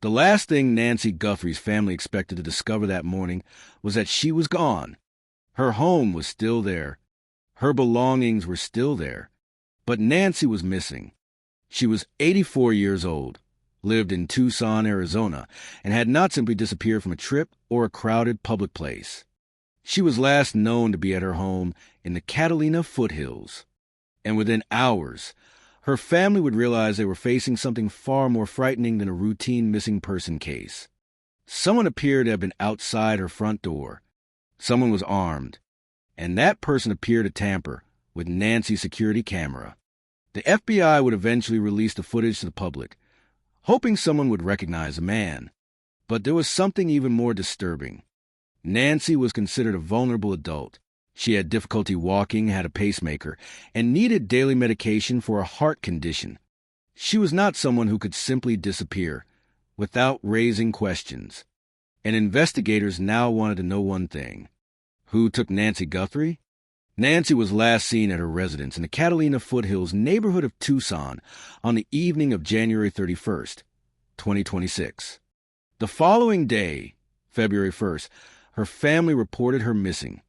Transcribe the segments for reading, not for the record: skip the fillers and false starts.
The last thing Nancy Guthrie's family expected to discover that morning was that she was gone. Her home was still there. Her belongings were still there. But Nancy was missing. She was 84 years old, lived in Tucson, Arizona, and had not simply disappeared from a trip or a crowded public place. She was last known to be at her home in the Catalina foothills. And within hours, her family would realize they were facing something far more frightening than a routine missing person case. Someone appeared to have been outside her front door. Someone was armed. And that person appeared to tamper with Nancy's security camera. The FBI would eventually release the footage to the public, hoping someone would recognize the man. But there was something even more disturbing. Nancy was considered a vulnerable adult. She had difficulty walking, had a pacemaker, and needed daily medication for a heart condition. She was not someone who could simply disappear without raising questions. And investigators now wanted to know one thing. Who took Nancy Guthrie? Nancy was last seen at her residence in the Catalina foothills neighborhood of Tucson on the evening of January 31st, 2026. The following day, February 1st, her family reported her missing.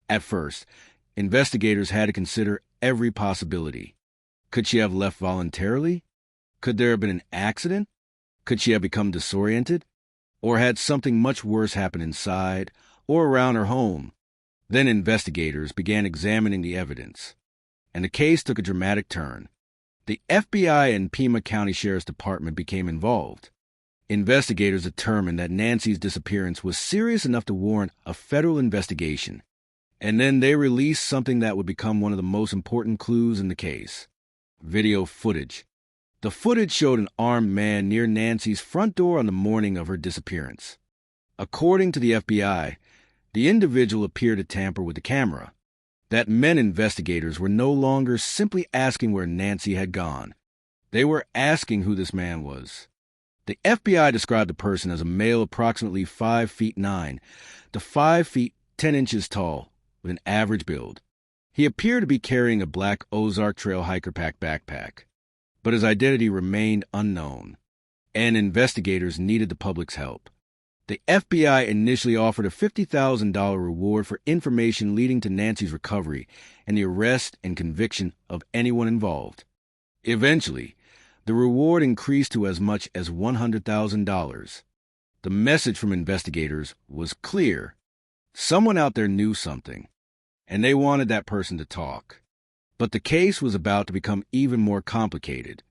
At first, investigators had to consider every possibility. Could she have left voluntarily? Could there have been an accident? Could she have become disoriented? Or had something much worse happened inside or around her home? Then investigators began examining the evidence, and the case took a dramatic turn. The FBI and Pima County Sheriff's Department became involved. Investigators determined that Nancy's disappearance was serious enough to warrant a federal investigation, and then they released something that would become one of the most important clues in the case: video footage. The footage showed an armed man near Nancy's front door on the morning of her disappearance. According to the FBI, the individual appeared to tamper with the camera. That meant investigators were no longer simply asking where Nancy had gone. They were asking who this man was. The FBI described the person as a male approximately 5 feet 9 to 5 feet 10 inches tall, with an average build. He appeared to be carrying a black Ozark Trail hiker pack backpack, but his identity remained unknown, and investigators needed the public's help. The FBI initially offered a $50,000 reward for information leading to Nancy's recovery and the arrest and conviction of anyone involved. Eventually, the reward increased to as much as $100,000. The message from investigators was clear. Someone out there knew something, and they wanted that person to talk. But the case was about to become even more complicated,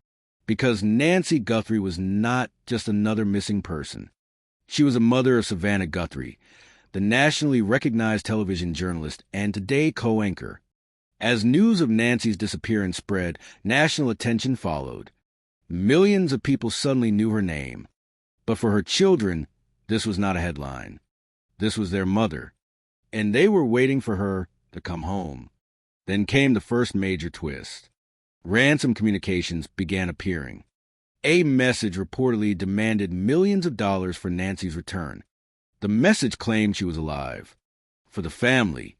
because Nancy Guthrie was not just another missing person. She was a mother of Savannah Guthrie, the nationally recognized television journalist and Today co-anchor. As news of Nancy's disappearance spread, national attention followed. Millions of people suddenly knew her name. But for her children, this was not a headline. This was their mother, and they were waiting for her to come home. Then came the first major twist. Ransom communications began appearing. A message reportedly demanded millions of dollars for Nancy's return. The message claimed she was alive. For the family,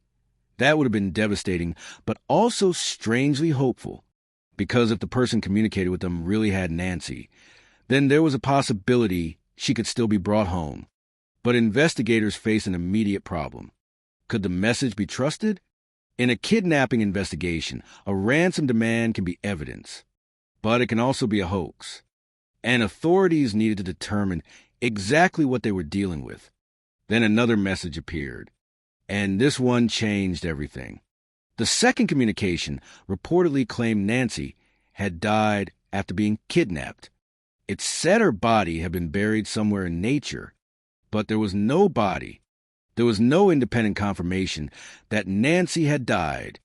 that would have been devastating, but also strangely hopeful, because if the person communicated with them really had Nancy, then there was a possibility she could still be brought home. But investigators faced an immediate problem. Could the message be trusted? In a kidnapping investigation, a ransom demand can be evidence, but it can also be a hoax. And authorities needed to determine exactly what they were dealing with. Then another message appeared, and this one changed everything. The second communication reportedly claimed Nancy had died after being kidnapped. It said her body had been buried somewhere in nature, but there was no body. There was no independent confirmation that Nancy had died,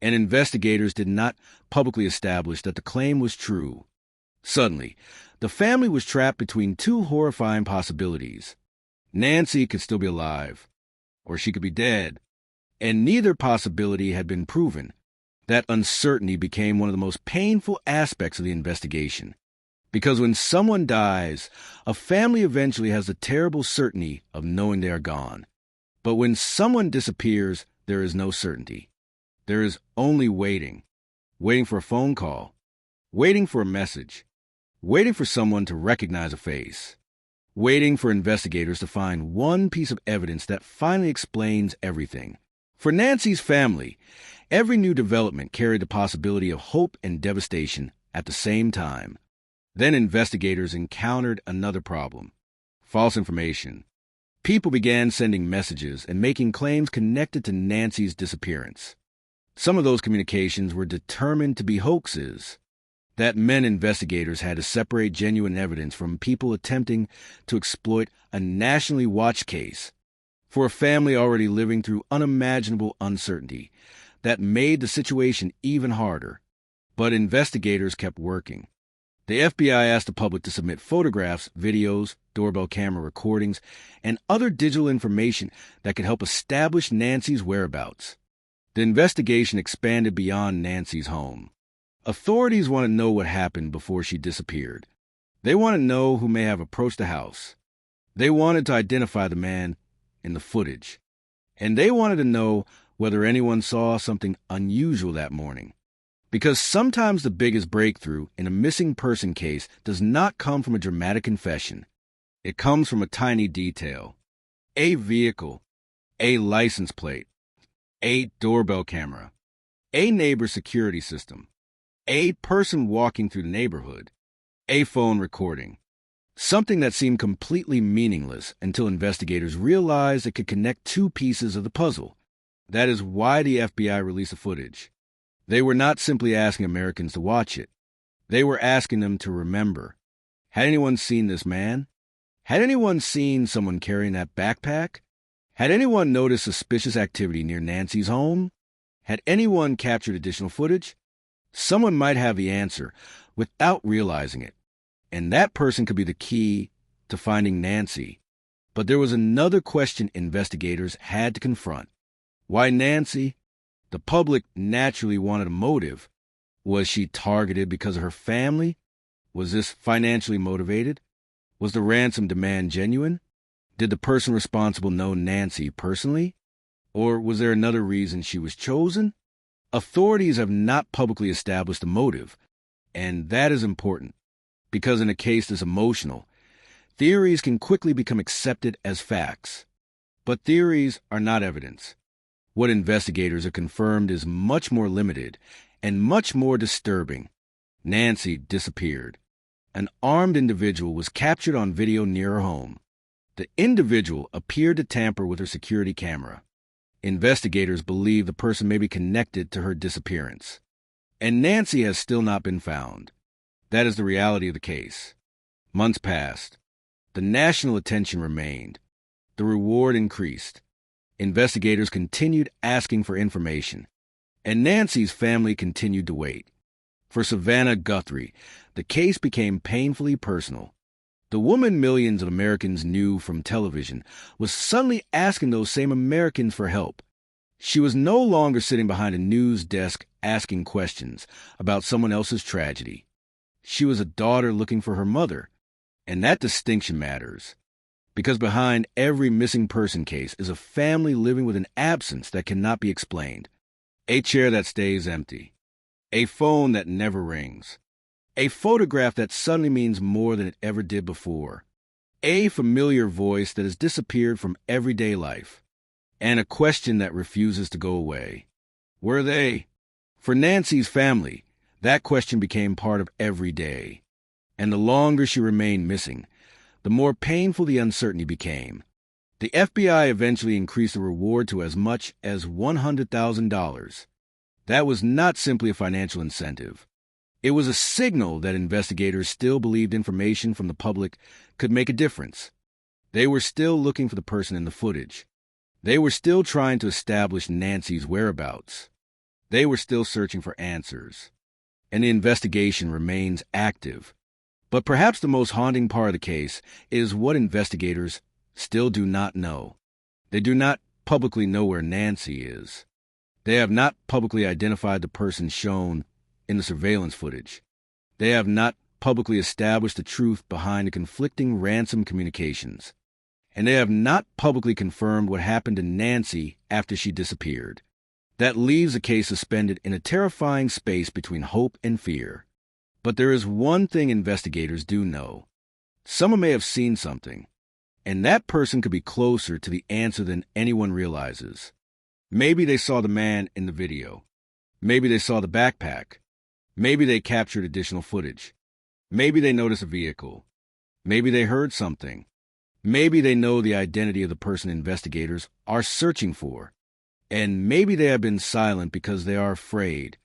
and investigators did not publicly establish that the claim was true. Suddenly, the family was trapped between two horrifying possibilities. Nancy could still be alive, or she could be dead, and neither possibility had been proven. That uncertainty became one of the most painful aspects of the investigation, because when someone dies, a family eventually has the terrible certainty of knowing they are gone. But when someone disappears, there is no certainty. There is only waiting. Waiting for a phone call. Waiting for a message. Waiting for someone to recognize a face. waiting for investigators to find one piece of evidence that finally explains everything. For Nancy's family, every new development carried the possibility of hope and devastation at the same time. Then investigators encountered another problem: false information. People began sending messages and making claims connected to Nancy's disappearance. Some of those communications were determined to be hoaxes. That meant investigators had to separate genuine evidence from people attempting to exploit a nationally watched case. For a family already living through unimaginable uncertainty, that made the situation even harder. But investigators kept working. The FBI asked the public to submit photographs, videos, doorbell camera recordings, and other digital information that could help establish Nancy's whereabouts. The investigation expanded beyond Nancy's home. Authorities want to know what happened before she disappeared. They want to know who may have approached the house. They wanted to identify the man in the footage. And they wanted to know whether anyone saw something unusual that morning. Because sometimes the biggest breakthrough in a missing person case does not come from a dramatic confession. It comes from a tiny detail: a vehicle, a license plate, a doorbell camera, a neighbor's security system, a person walking through the neighborhood, a phone recording. Something that seemed completely meaningless until investigators realized it could connect two pieces of the puzzle. That is why the FBI released the footage. They were not simply asking Americans to watch it. They were asking them to remember. Had anyone seen this man? Had anyone seen someone carrying that backpack? Had anyone noticed suspicious activity near Nancy's home? Had anyone captured additional footage? Someone might have the answer without realizing it, and that person could be the key to finding Nancy. But there was another question investigators had to confront. Why Nancy? The public naturally wanted a motive. Was she targeted because of her family? Was this financially motivated? Was the ransom demand genuine? Did the person responsible know Nancy personally? Or was there another reason she was chosen? Authorities have not publicly established a motive, and that is important, because in a case this emotional, theories can quickly become accepted as facts. But theories are not evidence. What investigators have confirmed is much more limited and much more disturbing. Nancy disappeared. An armed individual was captured on video near her home. The individual appeared to tamper with her security camera. Investigators believe the person may be connected to her disappearance. And Nancy has still not been found. That is the reality of the case. Months passed. The national attention remained. The reward increased. Investigators continued asking for information. And Nancy's family continued to wait. For Savannah Guthrie, the case became painfully personal. The woman millions of Americans knew from television was suddenly asking those same Americans for help. She was no longer sitting behind a news desk asking questions about someone else's tragedy. She was a daughter looking for her mother. And that distinction matters. Because behind every missing person case is a family living with an absence that cannot be explained. A chair that stays empty. A phone that never rings. A photograph that suddenly means more than it ever did before. A familiar voice that has disappeared from everyday life. And a question that refuses to go away. Were they? For Nancy's family, that question became part of every day. And the longer she remained missing, the more painful the uncertainty became. The FBI eventually increased the reward to as much as $100,000. That was not simply a financial incentive. It was a signal that investigators still believed information from the public could make a difference. They were still looking for the person in the footage. They were still trying to establish Nancy's whereabouts. They were still searching for answers. And the investigation remains active. But perhaps the most haunting part of the case is what investigators still do not know. They do not publicly know where Nancy is. They have not publicly identified the person shown in the surveillance footage. They have not publicly established the truth behind the conflicting ransom communications. And they have not publicly confirmed what happened to Nancy after she disappeared. That leaves the case suspended in a terrifying space between hope and fear. But there is one thing investigators do know. Someone may have seen something, and that person could be closer to the answer than anyone realizes. Maybe they saw the man in the video. Maybe they saw the backpack. Maybe they captured additional footage. Maybe they noticed a vehicle. Maybe they heard something. Maybe they know the identity of the person investigators are searching for. And maybe they have been silent because they are afraid.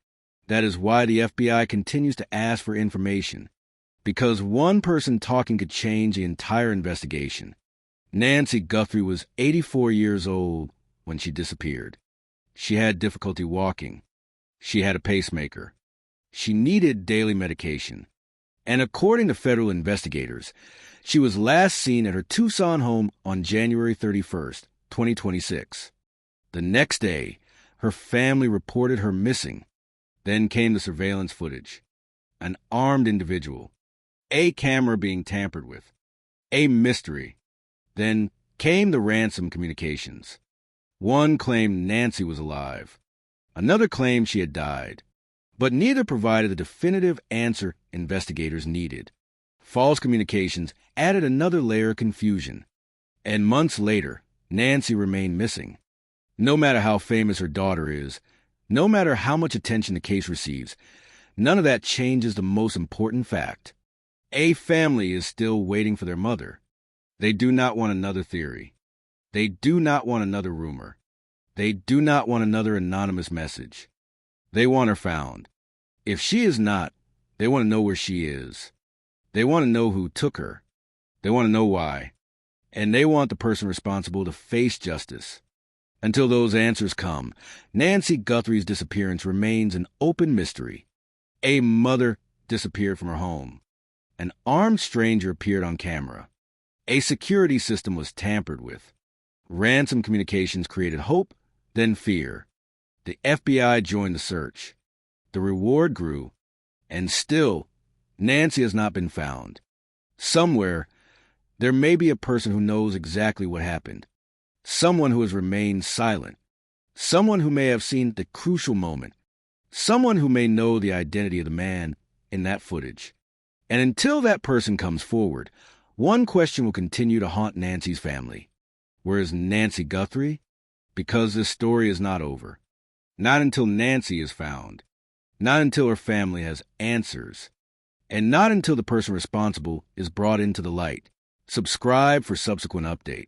That is why the FBI continues to ask for information. Because one person talking could change the entire investigation. Nancy Guthrie was 84 years old when she disappeared. She had difficulty walking. She had a pacemaker. She needed daily medication. And according to federal investigators, she was last seen at her Tucson home on January 31st, 2026. The next day, her family reported her missing. Then came the surveillance footage. An armed individual. A camera being tampered with. A mystery. Then came the ransom communications. One claimed Nancy was alive. Another claimed she had died. But neither provided the definitive answer investigators needed. False communications added another layer of confusion. And months later, Nancy remained missing. No matter how famous her daughter is, no matter how much attention the case receives, none of that changes the most important fact. A family is still waiting for their mother. They do not want another theory. They do not want another rumor. They do not want another anonymous message. They want her found. If she is not, they want to know where she is. They want to know who took her. They want to know why. And they want the person responsible to face justice. Until those answers come, Nancy Guthrie's disappearance remains an open mystery. A mother disappeared from her home. An armed stranger appeared on camera. A security system was tampered with. Ransom communications created hope, then fear. The FBI joined the search. The reward grew, and still, Nancy has not been found. Somewhere, there may be a person who knows exactly what happened. Someone who has remained silent. Someone who may have seen the crucial moment. Someone who may know the identity of the man in that footage. And until that person comes forward, one question will continue to haunt Nancy's family. Where is Nancy Guthrie? Because this story is not over. Not until Nancy is found. Not until her family has answers. And not until the person responsible is brought into the light. Subscribe for subsequent update.